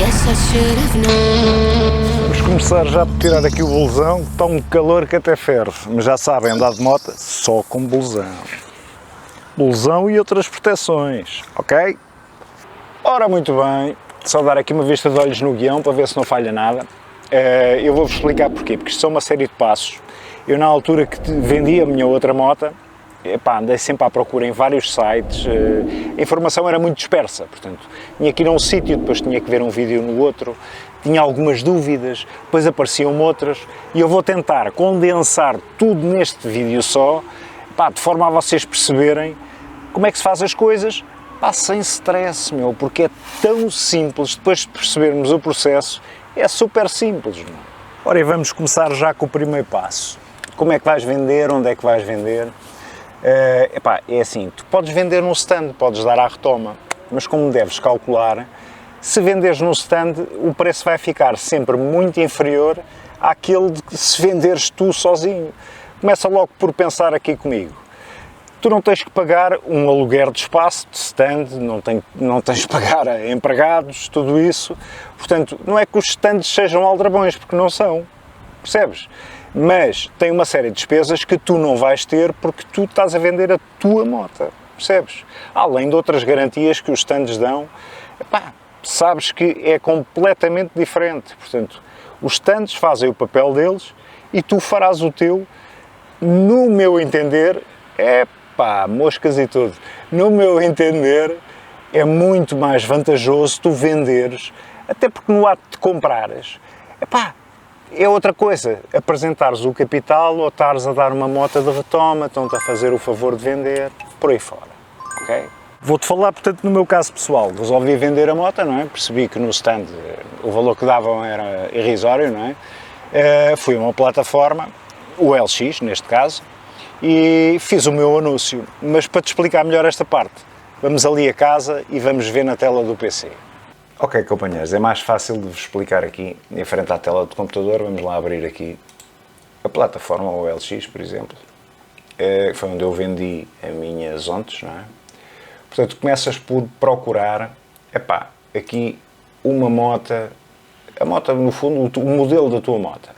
Guess I should have known. Vamos começar já por tirar aqui o blusão, está um calor que até ferve, mas já sabem, andar de moto só com blusão. Blusão e outras proteções, ok? Ora, muito bem, só dar aqui uma vista de olhos no guião para ver se não falha nada. Eu vou-vos explicar porquê, porque isto são uma série de passos. Eu, na altura que vendi a minha outra moto, andei sempre à procura em vários sites, a informação era muito dispersa, portanto, tinha que ir a um sítio, depois tinha que ver um vídeo no outro, tinha algumas dúvidas, depois apareciam outras, e eu vou tentar condensar tudo neste vídeo só, de forma a vocês perceberem como é que se faz as coisas, sem stress, porque é tão simples, depois de percebermos o processo, é super simples, meu. Ora, e vamos começar já com o primeiro passo. Como é que vais vender, onde é que vais vender? É assim, tu podes vender num stand, podes dar à retoma, mas como deves calcular, se venderes num stand, o preço vai ficar sempre muito inferior àquele de que se venderes tu sozinho. Começa logo por pensar aqui comigo. Tu não tens que pagar um aluguer de espaço, de stand, não tens que pagar a empregados, tudo isso. Portanto, não é que os stands sejam aldrabões, porque não são, percebes? Mas tem uma série de despesas que tu não vais ter porque tu estás a vender a tua moto, percebes? Além de outras garantias que os stands dão, sabes que é completamente diferente. Portanto, os stands fazem o papel deles e tu farás o teu, no meu entender, moscas e tudo. No meu entender, é muito mais vantajoso tu venderes, até porque no ato de comprares, é outra coisa, apresentares o capital ou estares a dar uma moto de retoma, estão-te a fazer o favor de vender, por aí fora, ok? Vou-te falar, portanto, no meu caso pessoal, resolvi vender a moto, não é? Percebi que no stand o valor que davam era irrisório, não é? Fui a uma plataforma, o LX neste caso, e fiz o meu anúncio, mas para te explicar melhor esta parte, vamos ali a casa e vamos ver na tela do PC. Ok, companheiros, é mais fácil de vos explicar aqui, em frente à tela do computador. Vamos lá abrir aqui a plataforma OLX, por exemplo, que foi onde eu vendi as minhas ontes, não é? Portanto, começas por procurar, aqui uma moto, a moto, no fundo, o modelo da tua moto.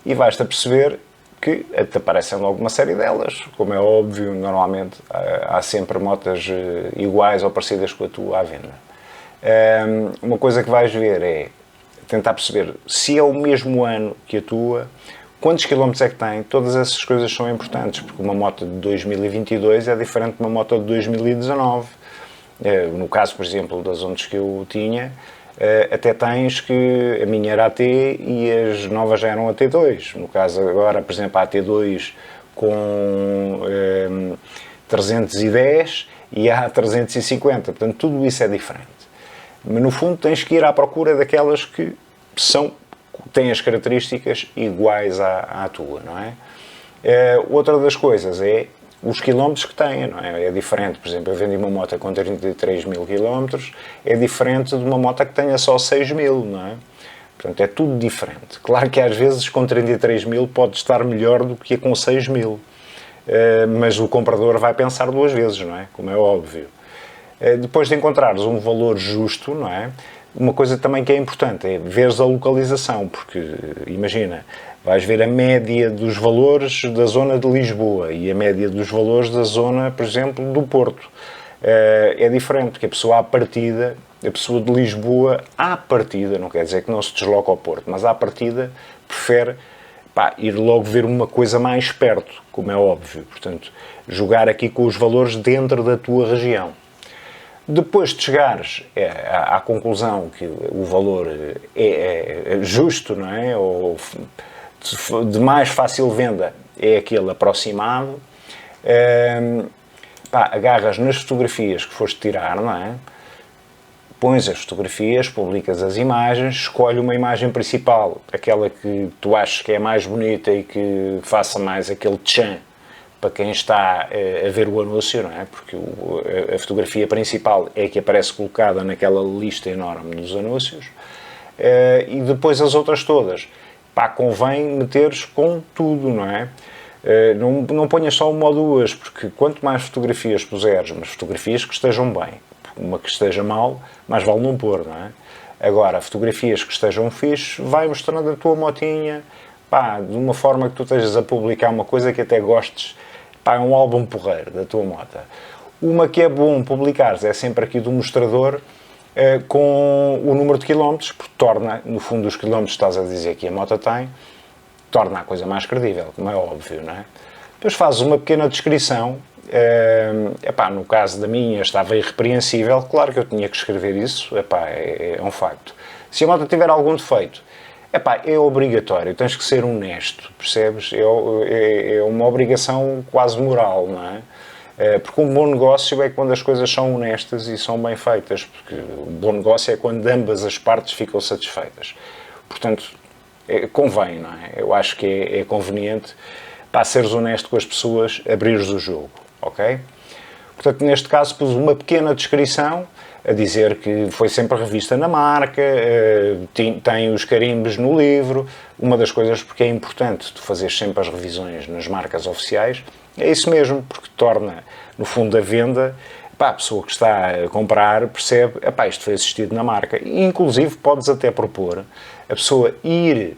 E vais-te a perceber que te aparecem logo uma série delas, como é óbvio, normalmente há sempre motas iguais ou parecidas com a tua à venda. Uma coisa que vais ver é tentar perceber se é o mesmo ano que a tua, quantos quilómetros é que tem, todas essas coisas são importantes, porque uma moto de 2022 é diferente de uma moto de 2019. No caso, por exemplo, das ondas que eu tinha, até tens que a minha era AT e as novas já eram AT2. No caso agora, por exemplo, a AT2 com 310 e a 350, portanto tudo isso é diferente. Mas no fundo tens que ir à procura daquelas que têm as características iguais à tua, não é? Outra das coisas é os quilómetros que têm, não é? É diferente, por exemplo, eu vendi uma moto com 33 mil quilómetros, é diferente de uma moto que tenha só 6 mil, não é? Portanto, é tudo diferente. Claro que às vezes com 33 mil pode estar melhor do que com 6 mil, mas o comprador vai pensar duas vezes, não é? Como é óbvio. Depois de encontrares um valor justo, não é? Uma coisa também que é importante é veres a localização, porque imagina, vais ver a média dos valores da zona de Lisboa e a média dos valores da zona, por exemplo, do Porto. É diferente, porque a pessoa de Lisboa, à partida, não quer dizer que não se desloca ao Porto, mas à partida prefere ir logo ver uma coisa mais perto, como é óbvio. Portanto, jogar aqui com os valores dentro da tua região. Depois de chegares à conclusão que o valor é justo, não é? Ou de mais fácil venda é aquele aproximado, agarras nas fotografias que foste tirar, não é? Pões as fotografias, publicas as imagens, escolhe uma imagem principal, aquela que tu achas que é mais bonita e que faça mais aquele tchan para quem está a ver o anúncio, não é? Porque a fotografia principal é que aparece colocada naquela lista enorme dos anúncios, e depois as outras todas. Convém meteres com tudo, não é? Não ponhas só uma ou duas, porque quanto mais fotografias puseres, mas fotografias que estejam bem, uma que esteja mal, mais vale não pôr, não é? Agora, fotografias que estejam fixe, vai mostrando a tua motinha, pá, de uma forma que tu estejas a publicar uma coisa que até gostes, pá, é um álbum porreiro da tua moto. Uma que é bom publicares é sempre aqui do mostrador, com o número de quilómetros, porque torna, no fundo, os quilómetros que estás a dizer que a moto tem, torna a coisa mais credível, como é óbvio, não é? Depois fazes uma pequena descrição. Epá, no caso da minha estava irrepreensível, claro que eu tinha que escrever isso, epá, é um facto. Se a moto tiver algum defeito, epá, é obrigatório, tens que ser honesto, percebes? É uma obrigação quase moral, não é? Porque um bom negócio é quando as coisas são honestas e são bem feitas, porque um bom negócio é quando ambas as partes ficam satisfeitas. Portanto, convém, não é? Eu acho que é conveniente, para seres honesto com as pessoas, abrires o jogo, ok? Portanto, neste caso, pus uma pequena descrição a dizer que foi sempre revista na marca, tem os carimbos no livro. Uma das coisas porque é importante tu fazeres sempre as revisões nas marcas oficiais, é isso mesmo, porque torna, no fundo, a venda, pá, a pessoa que está a comprar percebe, epá, isto foi assistido na marca. E, inclusive, podes até propor a pessoa ir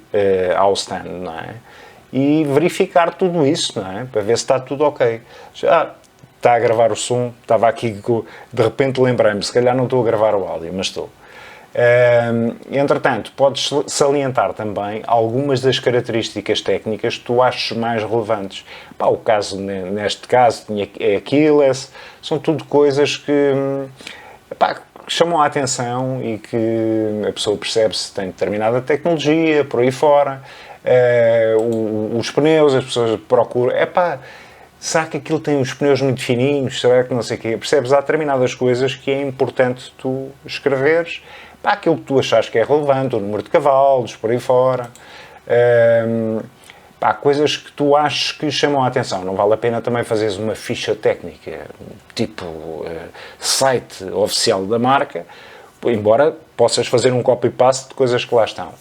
ao stand, não é? E verificar tudo isso, não é? Para ver se está tudo ok. Já está a gravar o som, estava aqui, de repente lembrei-me, se calhar não estou a gravar o áudio, mas estou. Entretanto, podes salientar também algumas das características técnicas que tu achas mais relevantes. Pá, o caso, neste caso, é Achilles, são tudo coisas que, pá, que chamam a atenção e que a pessoa percebe se tem determinada tecnologia, por aí fora. Os pneus, as pessoas procuram, será que aquilo tem uns pneus muito fininhos, será que não sei o quê, percebes? Há determinadas coisas que é importante tu escreveres, pá, aquilo que tu achas que é relevante, o número de cavalos, por aí fora, pá, coisas que tu achas que chamam a atenção. Não vale a pena também fazeres uma ficha técnica, tipo site oficial da marca, embora possas fazer um copy-paste de coisas que lá estão.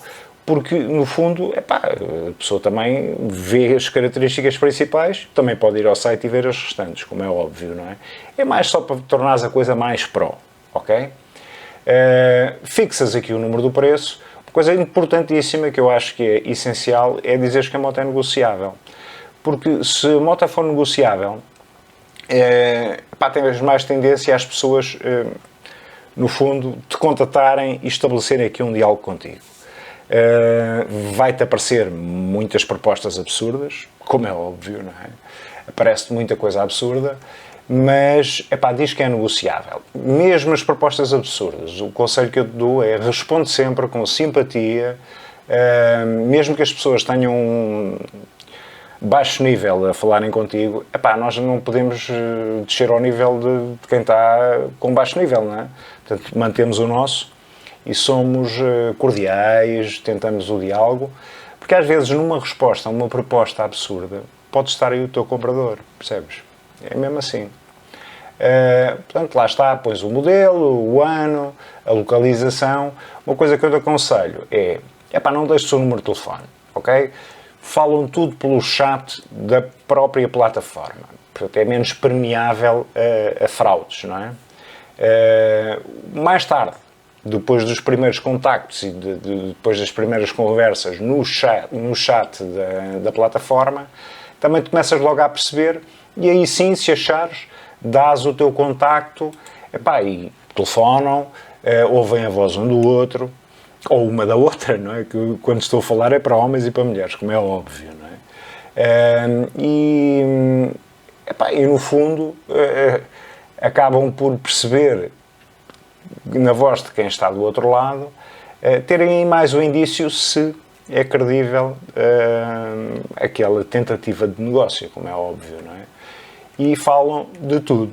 Porque, no fundo, a pessoa também vê as características principais, também pode ir ao site e ver as restantes, como é óbvio, não é? É mais só para tornares a coisa mais pro, ok? Fixas aqui o número do preço. Uma coisa importantíssima que eu acho que é essencial é dizeres que a moto é negociável. Porque se a moto for negociável, tens mais tendência às pessoas, no fundo, te contatarem e estabelecerem aqui um diálogo contigo. Vai-te aparecer muitas propostas absurdas, como é óbvio, não é? Aparece-te muita coisa absurda, mas, diz que é negociável. Mesmo as propostas absurdas, o conselho que eu te dou é responde sempre com simpatia, mesmo que as pessoas tenham um baixo nível a falarem contigo, nós não podemos descer ao nível de quem está com baixo nível, não é? Portanto, mantemos o nosso e somos cordiais, tentamos o diálogo, porque às vezes numa resposta a uma proposta absurda pode estar aí o teu comprador, percebes? É mesmo assim. Portanto, lá está, pões o modelo, o ano, a localização. Uma coisa que eu te aconselho é não deixes o número de telefone, ok? Falam tudo pelo chat da própria plataforma. Portanto, é menos permeável a fraudes, não é? Mais tarde, depois dos primeiros contactos e depois das primeiras conversas no chat da plataforma, também te começas logo a perceber, e aí sim, se achares, dás o teu contacto, e telefonam, ouvem a voz um do outro, ou uma da outra, não é? Que quando estou a falar é para homens e para mulheres, como é óbvio, não é? E no fundo, acabam por perceber, na voz de quem está do outro lado, terem mais o indício se é credível aquela tentativa de negócio, como é óbvio, não é? E falam de tudo.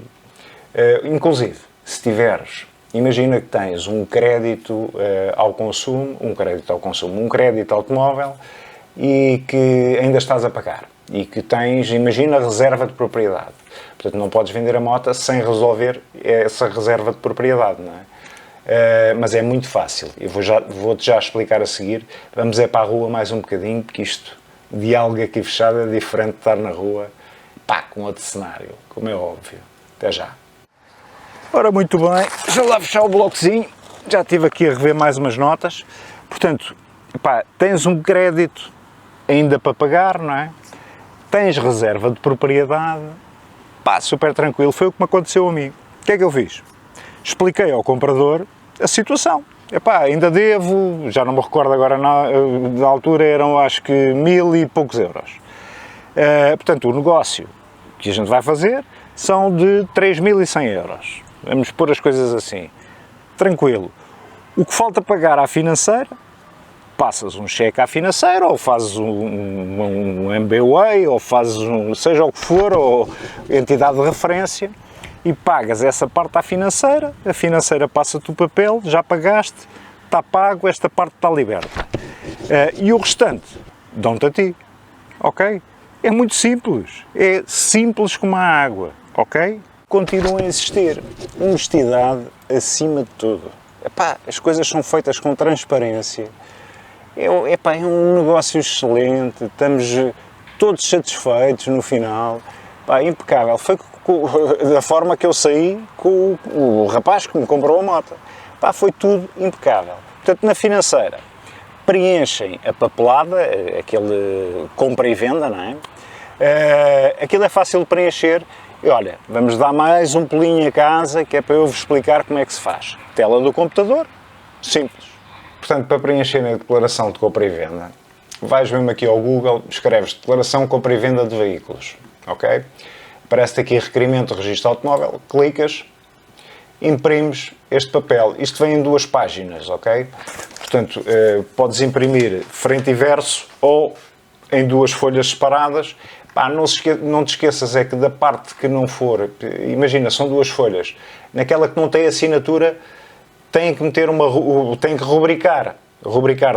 Inclusive, se tiveres, imagina que tens um crédito ao consumo, um crédito automóvel, e que ainda estás a pagar. E que tens, imagina, reserva de propriedade. Portanto, não podes vender a moto sem resolver essa reserva de propriedade, não é? Mas é muito fácil. Eu vou-te já explicar a seguir. Vamos para a rua mais um bocadinho, porque isto, diálogo aqui fechado, é diferente de estar na rua, com outro cenário, como é óbvio. Até já. Ora, muito bem. Deixa lá fechar o blocozinho. já estive aqui a rever mais umas notas, portanto, pá, tens um crédito ainda para pagar, não é? Tens reserva de propriedade, pá, super tranquilo, foi o que me aconteceu a mim. O que é que eu fiz? Expliquei ao comprador a situação. Epá, ainda devo, já não me recordo agora, na altura eram acho que 1000 e poucos euros. Portanto, o negócio que a gente vai fazer são de 3100 euros. Vamos pôr as coisas assim. Tranquilo. O que falta pagar à financeira, passas um cheque à financeira, ou fazes um MBWay, ou fazes seja o que for, ou entidade de referência, e pagas essa parte à financeira, a financeira passa-te o papel, já pagaste, está pago, esta parte está liberta. E o restante, dão-te a ti, ok? É muito simples, é simples como a água, ok? Continua a existir honestidade acima de tudo. Epá, as coisas são feitas com transparência, é um negócio excelente, estamos todos satisfeitos no final, pá, impecável. Foi da forma que eu saí com o rapaz que me comprou a moto. Pá, foi tudo impecável. Portanto, na financeira, preenchem a papelada, aquele compra e venda, não é? Aquilo é fácil de preencher. E olha, vamos dar mais um pulinho a casa, que é para eu vos explicar como é que se faz. Tela do computador, simples. Portanto, para preencher a declaração de compra e venda, vais mesmo aqui ao Google, escreves declaração compra e venda de veículos, ok? Aparece-te aqui requerimento de registro automóvel, clicas, imprimes este papel. Isto vem em 2 páginas, ok? Portanto, podes imprimir frente e verso ou em 2 folhas separadas. Pá, não te esqueças é que da parte que não for, imagina, são 2 folhas, naquela que não tem assinatura, tem que meter tem que rubricar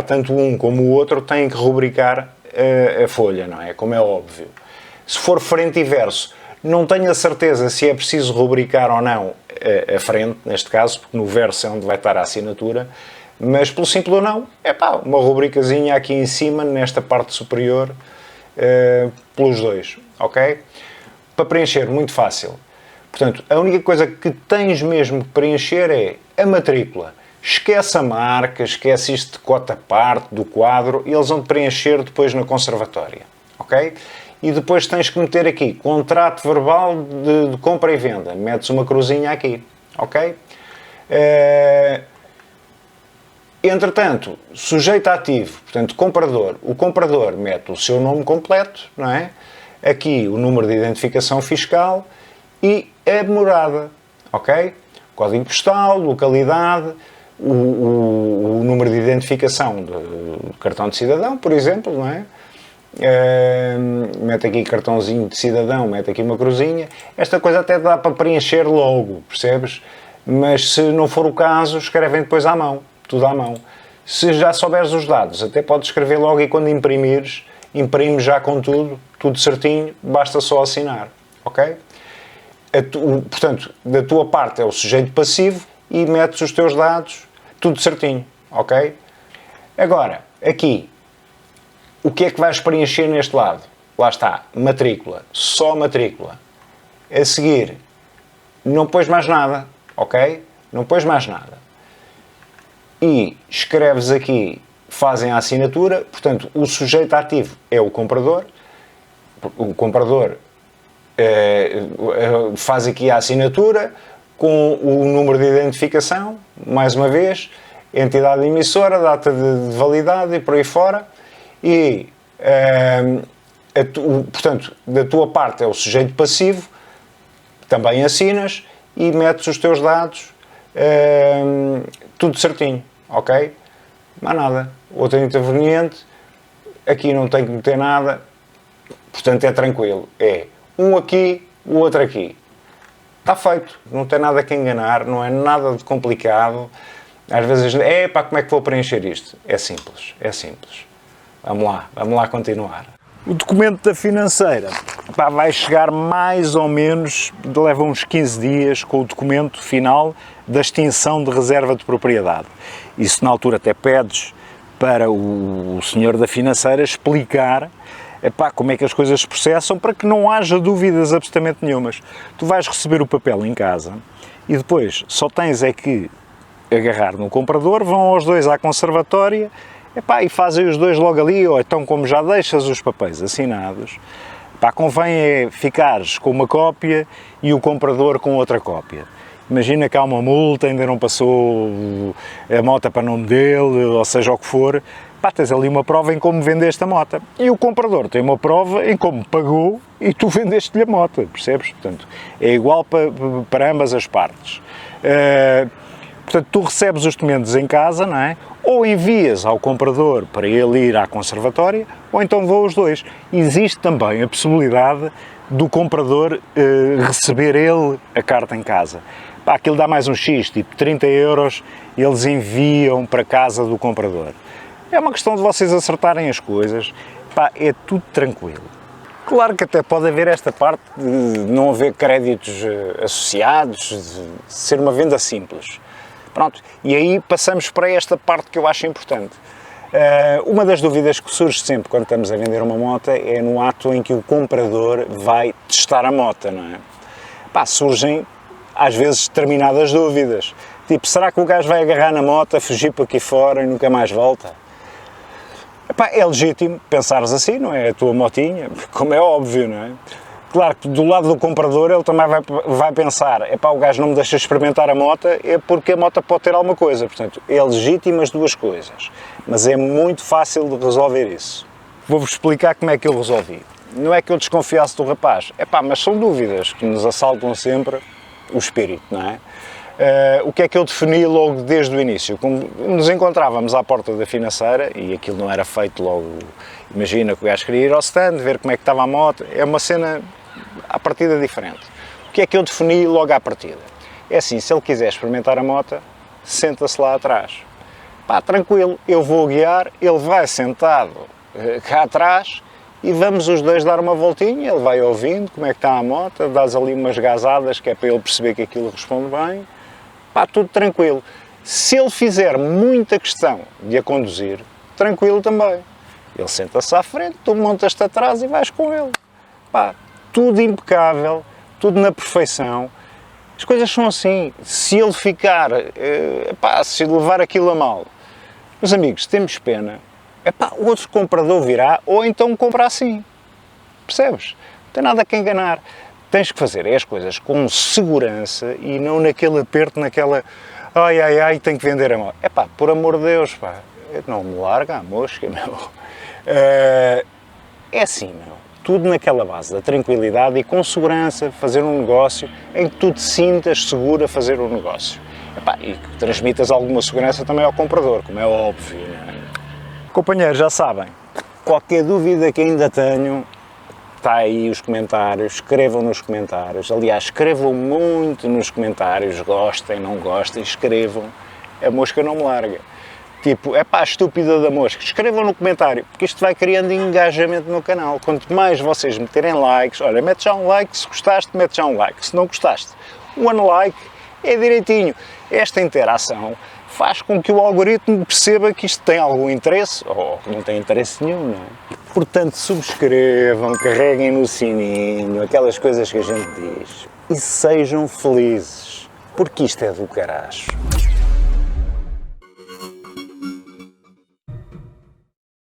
tanto um como o outro, tem que rubricar a folha, não é? Como é óbvio. Se for frente e verso, não tenho a certeza se é preciso rubricar ou não a frente, neste caso, porque no verso é onde vai estar a assinatura, mas pelo simples ou não, é pá, uma rubricazinha aqui em cima, nesta parte superior, pelos 2, ok? Para preencher, muito fácil. Portanto, a única coisa que tens mesmo que preencher é a matrícula. Esquece a marca, esquece isto de cota parte, do quadro, e eles vão preencher depois na conservatória, ok? E depois tens que meter aqui, contrato verbal de compra e venda. Metes uma cruzinha aqui, ok? Entretanto, sujeito ativo, portanto, comprador. O comprador mete o seu nome completo, não é? Aqui o número de identificação fiscal e a morada, ok? Código postal, localidade, o número de identificação do cartão de cidadão, por exemplo, não é? Mete aqui cartãozinho de cidadão, mete aqui uma cruzinha. Esta coisa até dá para preencher logo, percebes? Mas se não for o caso, escrevem depois à mão, tudo à mão. Se já souberes os dados, até podes escrever logo e quando imprimires, imprimes já com tudo certinho, basta só assinar, ok? Portanto, da tua parte é o sujeito passivo e metes os teus dados, tudo certinho, ok? Agora, aqui, o que é que vais preencher neste lado? Lá está, matrícula, só matrícula. A seguir, não pões mais nada, ok? Não pões mais nada. E escreves aqui, fazem a assinatura, portanto, o sujeito ativo é o comprador faz aqui a assinatura com o número de identificação, mais uma vez, entidade emissora, data de validade e por aí fora, e, portanto, da tua parte é o sujeito passivo, também assinas e metes os teus dados, tudo certinho, ok? Mais nada. Outro interveniente, aqui não tem que meter nada, portanto é tranquilo, é um aqui, o outro aqui. Está feito, não tem nada que enganar, não é nada de complicado. Às vezes, pá, como é que vou preencher isto? É simples, é simples. Vamos lá continuar. O documento da financeira, pá, vai chegar mais ou menos, leva uns 15 dias com o documento final da extinção de reserva de propriedade. Isso na altura até pedes para o senhor da financeira explicar como é que as coisas se processam para que não haja dúvidas absolutamente nenhumas. Tu vais receber o papel em casa e depois só tens é que agarrar no comprador, vão aos dois à conservatória, epá, e fazem os dois logo ali, ou então como já deixas os papéis assinados, epá, convém é ficares com uma cópia e o comprador com outra cópia. Imagina que há uma multa, ainda não passou a moto para nome dele, ou seja o que for, pá, tens ali uma prova em como vendeste a moto. E o comprador tem uma prova em como pagou e tu vendeste-lhe a moto, percebes? Portanto, é igual para ambas as partes. Portanto, tu recebes os documentos em casa, não é? Ou envias ao comprador para ele ir à conservatória, ou então vão os dois. Existe também a possibilidade do comprador receber ele a carta em casa. Pá, aquilo dá mais um X, tipo 30 euros, eles enviam para casa do comprador. É uma questão de vocês acertarem as coisas, pá, é tudo tranquilo. Claro que até pode haver esta parte de não haver créditos associados, de ser uma venda simples. Pronto, e aí passamos para esta parte que eu acho importante. Uma das dúvidas que surge sempre quando estamos a vender uma moto é no ato em que o comprador vai testar a moto, não é? Pá, surgem às vezes determinadas dúvidas, tipo, será que o gajo vai agarrar na moto, fugir para aqui fora e nunca mais volta? Epá, é legítimo pensares assim, não é? A tua motinha, como é óbvio, não é? Claro que do lado do comprador ele também vai pensar, epá, o gajo não me deixa experimentar a moto, é porque a moto pode ter alguma coisa. Portanto, é legítimo as duas coisas, mas é muito fácil de resolver isso. Vou-vos explicar como é que eu resolvi. Não é que eu desconfiasse do rapaz, epá, mas são dúvidas que nos assaltam sempre o espírito, não é? O que é que eu defini logo desde o início? Como nos encontrávamos à porta da financeira, e aquilo não era feito logo, imagina que o gajo queria ir ao stand, ver como é que estava a moto, é uma cena à partida diferente. O que é que eu defini logo à partida? É assim, se ele quiser experimentar a moto, senta-se lá atrás. Pá, tranquilo, eu vou guiar, ele vai sentado cá atrás e vamos os dois dar uma voltinha, ele vai ouvindo como é que está a moto, dás ali umas gazadas que é para ele perceber que aquilo responde bem. Pá, tudo tranquilo. Se ele fizer muita questão de a conduzir, tranquilo também. Ele senta-se à frente, tu montas-te atrás e vais com ele. Pá, tudo impecável, tudo na perfeição. As coisas são assim. Se ele ficar, se levar aquilo a mal, meus amigos, temos pena. Outro comprador virá, ou então compra assim. Percebes? Não tem nada a enganar. Tens que fazer as coisas com segurança e não naquele aperto, naquela ai, tenho que vender a moto. Por amor de Deus, pá, não me larga a mosca, meu. É assim, meu. Tudo naquela base da tranquilidade e com segurança, fazer um negócio em que tu te sintas seguro a fazer um negócio. E que transmitas alguma segurança também ao comprador, como é óbvio, não é? Companheiros, já sabem, qualquer dúvida que ainda tenham, está aí os comentários, escrevam nos comentários. Aliás, escrevam muito nos comentários, gostem, não gostem, escrevam. A mosca não me larga. Tipo, estúpida da mosca. Escrevam no comentário, porque isto vai criando engajamento no canal. Quanto mais vocês meterem likes, olha, mete já um like, se gostaste, mete já um like. Se não gostaste, um like é direitinho. Esta interação faz com que o algoritmo perceba que isto tem algum interesse, ou que não tem interesse nenhum, não é? Portanto, subscrevam, carreguem no sininho, aquelas coisas que a gente diz, e sejam felizes, porque isto é do caraço.